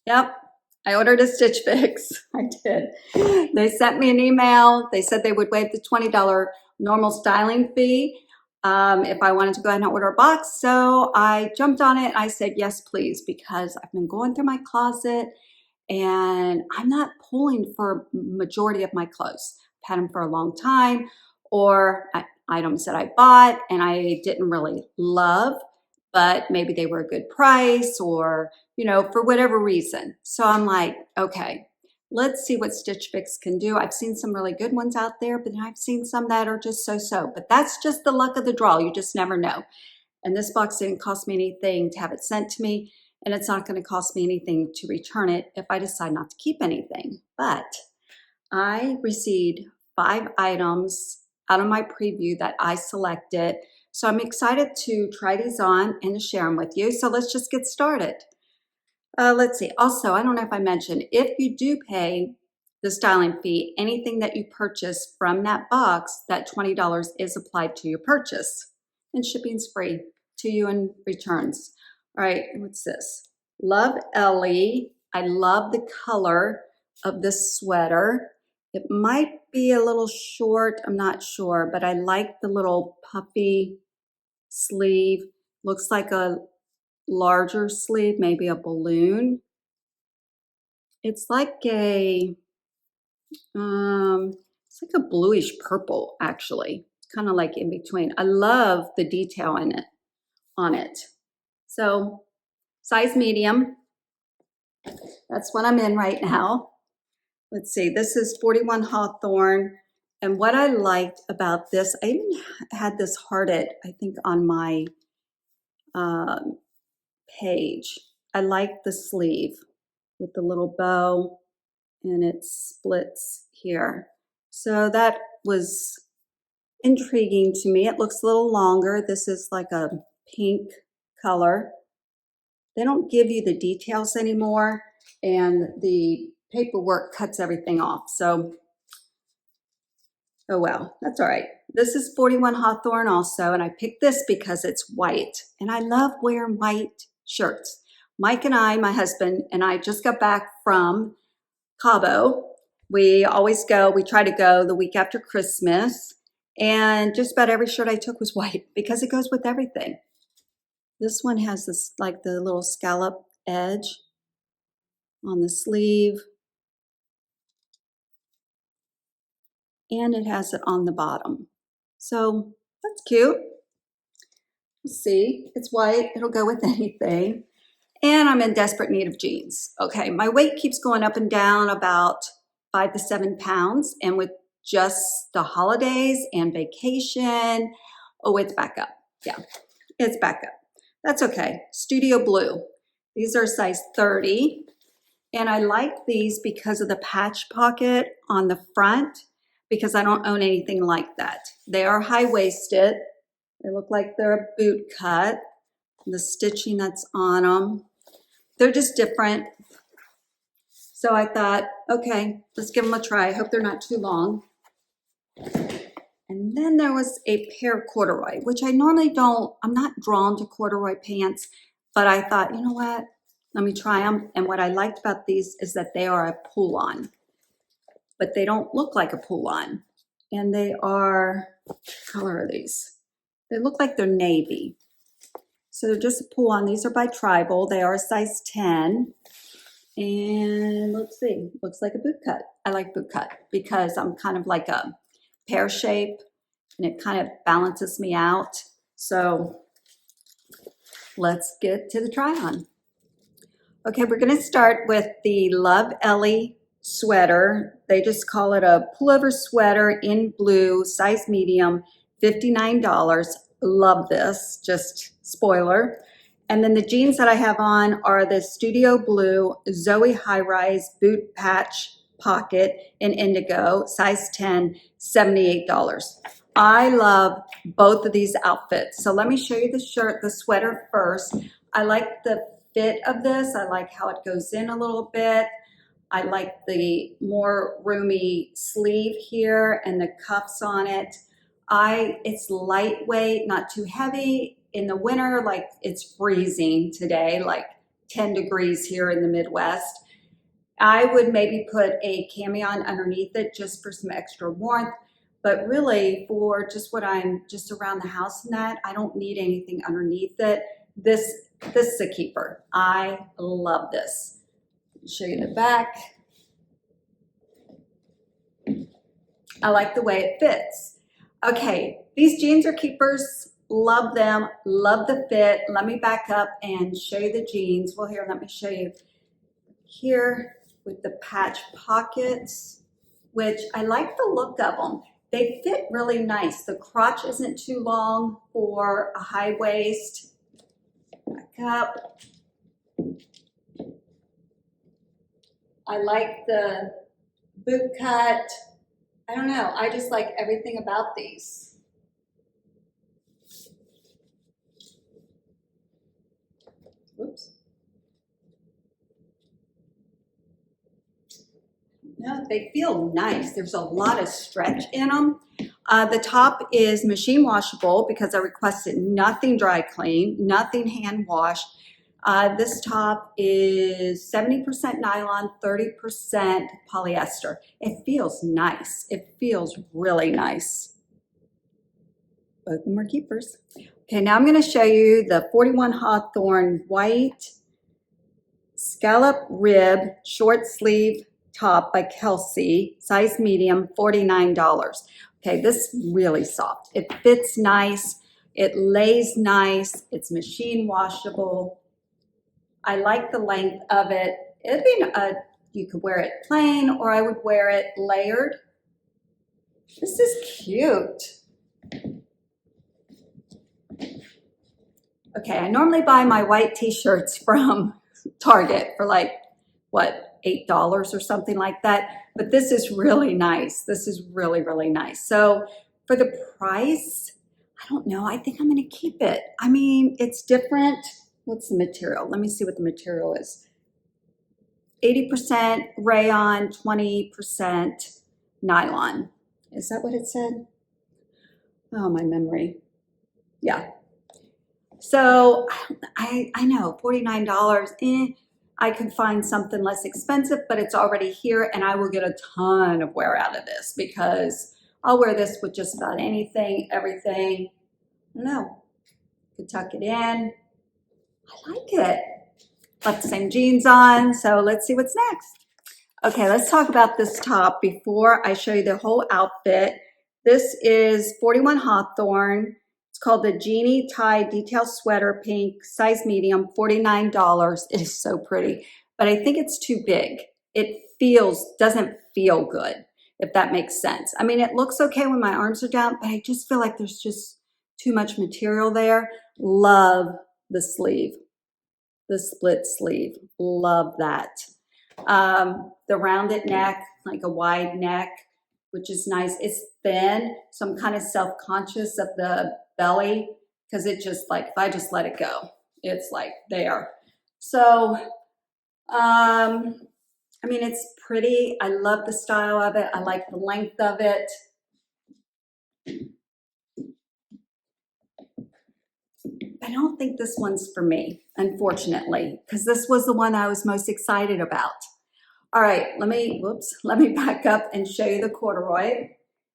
Yep, I ordered a Stitch Fix. I did. They sent me an email. They said they would waive the $20 normal styling fee if I wanted to go ahead and order a box. So I jumped on it. I said, yes, please, because I've been going through my closet and I'm not pulling for majority of my clothes. I've had them for a long time, or items that I bought and I didn't really love, but maybe they were a good price or, for whatever reason. So I'm like, okay, let's see what Stitch Fix can do. I've seen some really good ones out there, but I've seen some that are just so-so. But that's just the luck of the draw. You just never know. And this box didn't cost me anything to have it sent to me, and it's not going to cost me anything to return it if I decide not to keep anything. But I received 5 items out of my preview that I selected. So I'm excited to try these on and to share them with you. So let's just get started. Let's see. Also, I don't know if I mentioned, if you do pay the styling fee, anything that you purchase from that box, that $20 is applied to your purchase. And shipping's free to you and returns. All right, what's this? Love Ellie. I love the color of this sweater. It might be a little short, I'm not sure, but I like the little puffy sleeve. Looks like a larger sleeve, maybe a balloon. It's like a bluish purple, actually. It's kind of like in between. I love the detail in it, on it. So size medium. That's what I'm in right now. Let's see, this is 41 Hawthorn. And what I liked about this, I even had this hearted, I think, on my page. I like the sleeve with the little bow and it splits here. So that was intriguing to me. It looks a little longer. This is like a pink color. They don't give you the details anymore, and the paperwork cuts everything off. So, oh well, that's all right. This is 41 Hawthorn also, and I picked this because it's white, and I love wearing white shirts. Mike and I, my husband, and I just got back from Cabo. We always go, we try to go the week after Christmas, and just about every shirt I took was white because it goes with everything. This one has this, like the little scallop edge on the sleeve, and it has it on the bottom. So that's cute. Let's see, it's white, it'll go with anything. And I'm in desperate need of jeans. Okay, my weight keeps going up and down about 5 to 7 pounds, and with just the holidays and vacation, oh, it's back up. Yeah, it's back up. That's okay. Studio Blue. These are size 30. And I like these because of the patch pocket on the front, because I don't own anything like that. They are high-waisted. They look like they're a boot cut. The stitching that's on them, they're just different. So I thought, okay, let's give them a try. I hope they're not too long. And then there was a pair of corduroy, which I normally don't, I'm not drawn to corduroy pants, but I thought, you know what? Let me try them. And what I liked about these is that they are a pull-on, but they don't look like a pull-on. And they are, what color are these? They look like they're navy. So they're just a pull-on. These are by Tribal. They are a size 10. And let's see, looks like a boot cut. I like boot cut because I'm kind of like a pear shape and it kind of balances me out. So let's get to the try on. Okay, we're gonna start with the Love Ellie sweater. They just call it a pullover sweater in blue, size medium, $59. Love this, just spoiler. And then the jeans that I have on are the Studio Blue Zoey High Rise Boot Patch Pocket in indigo, size 10, $78. I love both of these outfits. So let me show you the sweater first. I like the fit of this. I like how it goes in a little bit. I like the more roomy sleeve here and the cuffs on it. It's lightweight, not too heavy. In the winter, like it's freezing today, like 10 degrees here in the Midwest. I would maybe put a camion underneath it just for some extra warmth. But really, for just what I'm just around the house and that, I don't need anything underneath it. This is a keeper. I love this. Show you the back. I like the way it fits. Okay, these jeans are keepers. Love them. Love the fit. Let me back up and show you the jeans. Well, here, let me show you here with the patch pockets, which I like the look of them. They fit really nice. The crotch isn't too long for a high waist. Back up. I like the boot cut. I don't know. I just like everything about these. Whoops. No, they feel nice. There's a lot of stretch in them. The top is machine washable because I requested nothing dry clean, nothing hand wash. This top is 70% nylon, 30% polyester. It feels nice. It feels really nice. Both of them are keepers. Okay, now I'm going to show you the 41 Hawthorn white scallop rib short sleeve top by Kelsey, size medium, $49. Okay, this is really soft. It fits nice. It lays nice. It's machine washable. I like the length of it. It'd be you could wear it plain or I would wear it layered. This is cute. Okay, I normally buy my white t-shirts from Target for like, what, $8 or something like that. But this is really nice. This is really, really nice. So for the price, I don't know. I think I'm going to keep it. I mean, it's different. What's the material? Let me see what the material is. 80% rayon, 20% nylon. Is that what it said? Oh, my memory. Yeah. So I know, $49. I could find something less expensive, but it's already here and I will get a ton of wear out of this because I'll wear this with just about anything, everything. I don't know. Could tuck it in. I like it. Left the same jeans on, so let's see what's next. Okay, let's talk about this top before I show you the whole outfit. This is 41 Hawthorn. It's called the Genie tie detail sweater, pink, size medium, $49. It is so pretty, but I think it's too big. It doesn't feel good, if that makes sense. I mean, it looks okay when my arms are down, but I just feel like there's just too much material there. Love the sleeve, the split sleeve. Love that. The rounded neck, like a wide neck, which is nice. It's thin, so I'm kind of self-conscious of the belly because it just like, if I just let it go, it's like there. So, I mean, it's pretty. I love the style of it. I like the length of it. I don't think this one's for me, unfortunately, because this was the one I was most excited about. All right, let me back up and show you the corduroy.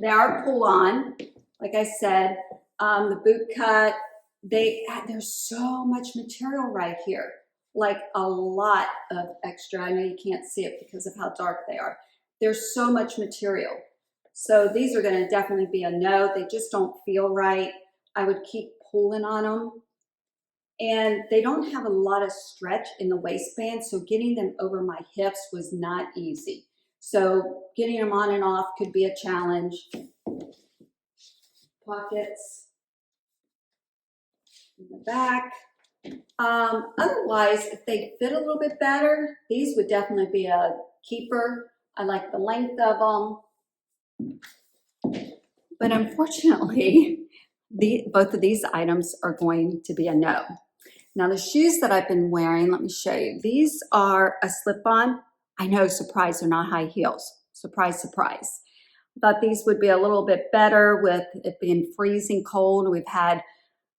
They are pull on, like I said. The boot cut, there's so much material right here, like a lot of extra. I know you can't see it because of how dark they are. There's so much material. So these are gonna definitely be a no. They just don't feel right. I would keep pulling on them. And they don't have a lot of stretch in the waistband, so getting them over my hips was not easy. So getting them on and off could be a challenge. Pockets in the back. Otherwise, if they fit a little bit better, these would definitely be a keeper. I like the length of them. But unfortunately, both of these items are going to be a no. Now the shoes that I've been wearing, let me show you. These are a slip-on. I know, surprise, they're not high heels. Surprise, surprise. I thought these would be a little bit better with it being freezing cold. We've had,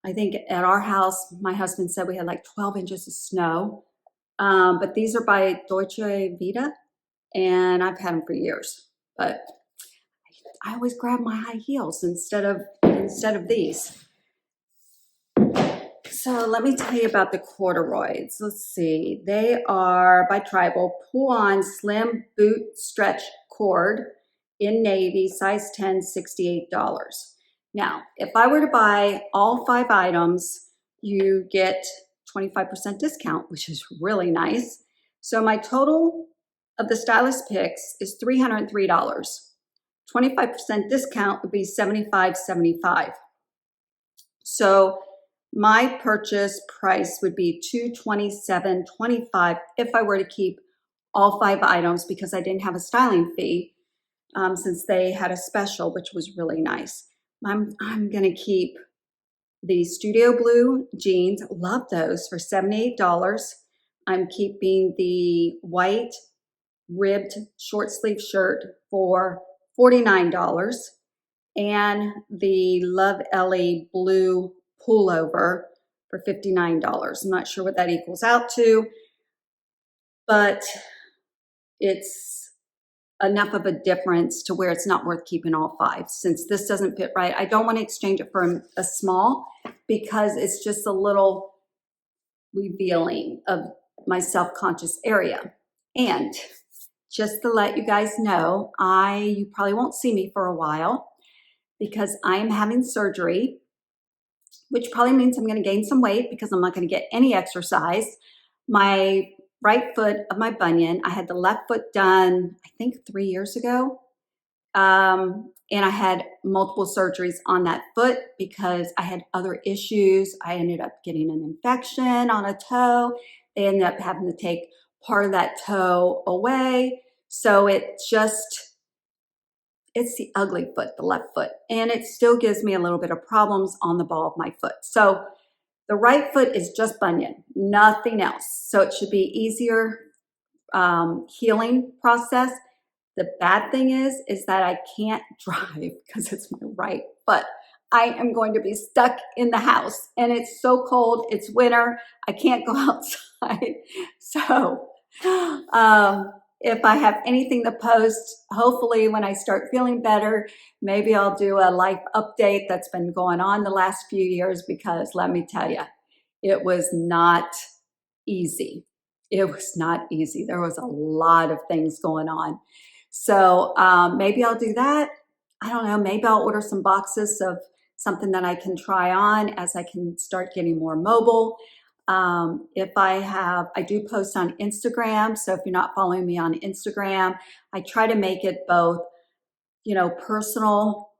I think at our house, my husband said we had like 12 inches of snow. But these are by Deutsche Vita, and I've had them for years. But I always grab my high heels instead of these. So let me tell you about the corduroys. Let's see. They are by Tribal, pull-on slim boot stretch cord in navy, size 10, $68. Now, if I were to buy all 5 items, you get 25% discount, which is really nice. So my total of the stylist picks is $303. 25% discount would be $75.75. So my purchase price would be $227.25 if I were to keep all 5 items, because I didn't have a styling fee since they had a special, which was really nice. I'm gonna keep the Studio Blue jeans, love those, for $78. I'm keeping the white ribbed short sleeve shirt for $49, and the Love Ellie blue pullover for $59. I'm not sure what that equals out to, but it's enough of a difference to where it's not worth keeping all 5. Since this doesn't fit right, I don't want to exchange it for a small, because it's just a little revealing of my self-conscious area. And just to let you guys know, you probably won't see me for a while because I am having surgery, which probably means I'm going to gain some weight because I'm not going to get any exercise. My right foot of my bunion, I had the left foot done, I think 3 years ago. And I had multiple surgeries on that foot because I had other issues. I ended up getting an infection on a toe. They ended up having to take part of that toe away. So it's the ugly foot, the left foot. And it still gives me a little bit of problems on the ball of my foot. So the right foot is just bunion, nothing else. So it should be easier healing process. The bad thing is that I can't drive because it's my right foot. I am going to be stuck in the house, and it's so cold. It's winter. I can't go outside. So if I have anything to post, hopefully when I start feeling better, maybe I'll do a life update that's been going on the last few years, because let me tell you, it was not easy. It was not easy. There was a lot of things going on. So maybe I'll do that. I don't know. Maybe I'll order some boxes of something that I can try on as I can start getting more mobile. I do post on Instagram. So if you're not following me on Instagram, I try to make it both, personal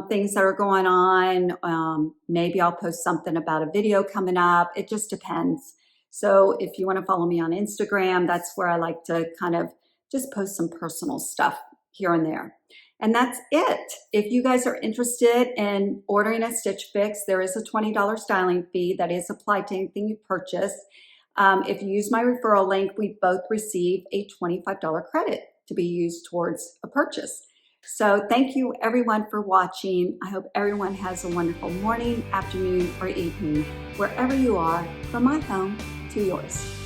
things that are going on. Maybe I'll post something about a video coming up. It just depends. So if you want to follow me on Instagram, that's where I like to kind of just post some personal stuff here and there. And that's it. If you guys are interested in ordering a Stitch Fix, there is a $20 styling fee that is applied to anything you purchase. If you use my referral link, we both receive a $25 credit to be used towards a purchase. So thank you everyone for watching. I hope everyone has a wonderful morning, afternoon, or evening, wherever you are, from my home to yours.